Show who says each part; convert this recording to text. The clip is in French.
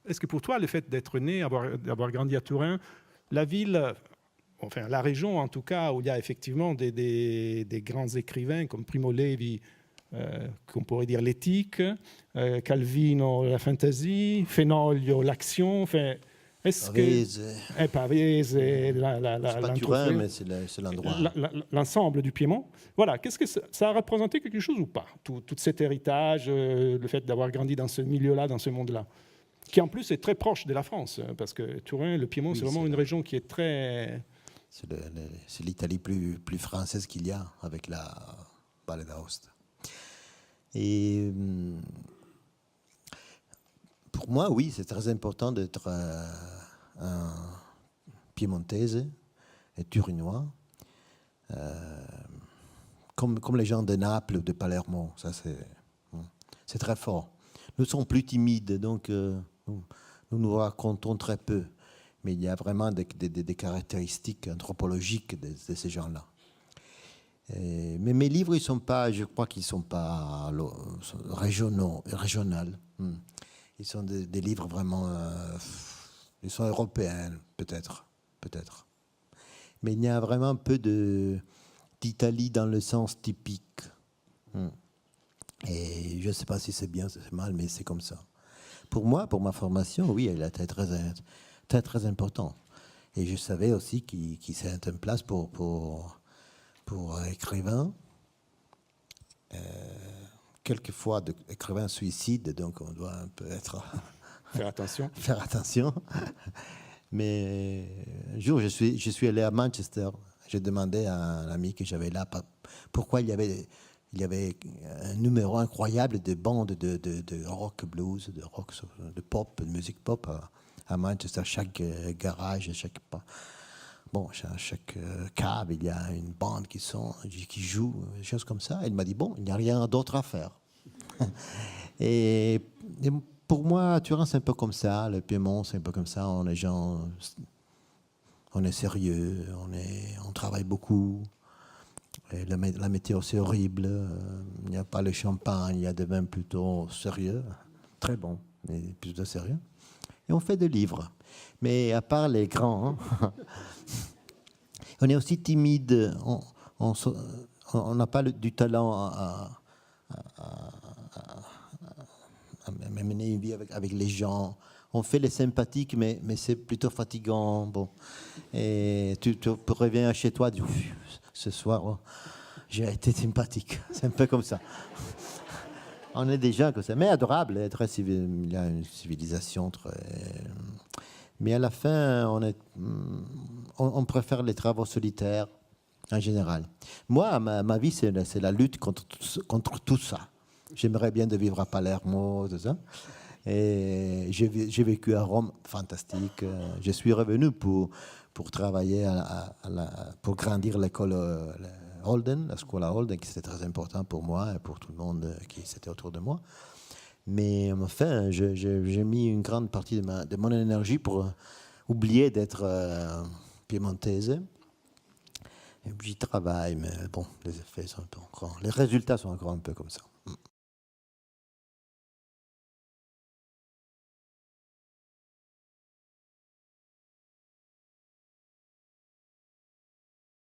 Speaker 1: est-ce que pour toi, le fait d'être né, d'avoir grandi à Turin, la ville, enfin la région en tout cas, où il y a effectivement des grands écrivains comme Primo Levi, qu'on pourrait dire l'éthique, Calvino la fantasy, Fenoglio l'action, enfin, est-ce que...
Speaker 2: Pavese.
Speaker 1: Pavese,
Speaker 2: C'est pas Turin, mais c'est l'endroit.
Speaker 1: l'ensemble du Piémont. Voilà, qu'est-ce que ça a représenté quelque chose ou pas, tout cet héritage, le fait d'avoir grandi dans ce milieu-là, dans ce monde-là, qui en plus est très proche de la France, parce que Turin, le Piémont,
Speaker 2: Oui,
Speaker 1: c'est vraiment une région qui est très...
Speaker 2: C'est l'Italie plus française qu'il y a, avec la Valle d'Aosta. Et pour moi, oui, c'est très important d'être un piémontaise et turinois, comme les gens de Naples ou de Palermo. Ça, c'est très fort. Nous sommes plus timides, donc nous racontons très peu. Mais il y a vraiment des caractéristiques anthropologiques de ces gens-là. Mais mes livres, je crois qu'ils ne sont pas régionaux. Ils sont des livres vraiment... ils sont européens, peut-être. Mais il y a vraiment un peu d'Italie dans le sens typique. Et je ne sais pas si c'est bien, c'est mal, mais c'est comme ça. Pour moi, pour ma formation, oui, elle était très important. Et je savais aussi qu'il c'est une place pour écrivains. Quelquefois, écrivains suicides, donc on doit un peu
Speaker 1: Faire attention.
Speaker 2: faire attention. Mais un jour, je suis allé à Manchester. J'ai demandé à un ami que j'avais là pourquoi il y avait un numéro incroyable de bandes de rock blues, de pop, de musique pop à Manchester. Chaque garage, chaque cave, il y a une bande qui joue, des choses comme ça. Il m'a dit, bon, il n'y a rien d'autre à faire. et pour moi, Turin, c'est un peu comme ça. Le Piémont, c'est un peu comme ça. On est sérieux, on travaille beaucoup. Et la météo, c'est horrible. Il n'y a pas le champagne, il y a des vins plutôt sérieux. Très bons, mais plutôt sérieux. Et on fait des livres. Mais à part les grands, on est aussi timide. On n'a pas du talent à mener une vie avec les gens. On fait les sympathiques, mais c'est plutôt fatigant. Bon. Et tu reviens chez toi, tu dis, ce soir, oh, j'ai été sympathique. C'est un peu comme ça. On est des gens comme ça, mais adorables. Il y a une civilisation très... Mais à la fin, on préfère les travaux solitaires en général. Moi, ma vie, c'est la lutte contre tout ça. J'aimerais bien de vivre à Palermo, tout ça. Et j'ai vécu à Rome, fantastique. Je suis revenu pour travailler, pour grandir l'école Holden, la scuola Holden, qui c'était très important pour moi et pour tout le monde qui était autour de moi. Mais enfin, j'ai mis une grande partie de mon énergie pour oublier d'être piémontaise. Et puis j'y travaille, mais bon, les effets sont un peu encore... Les résultats sont encore un peu comme ça.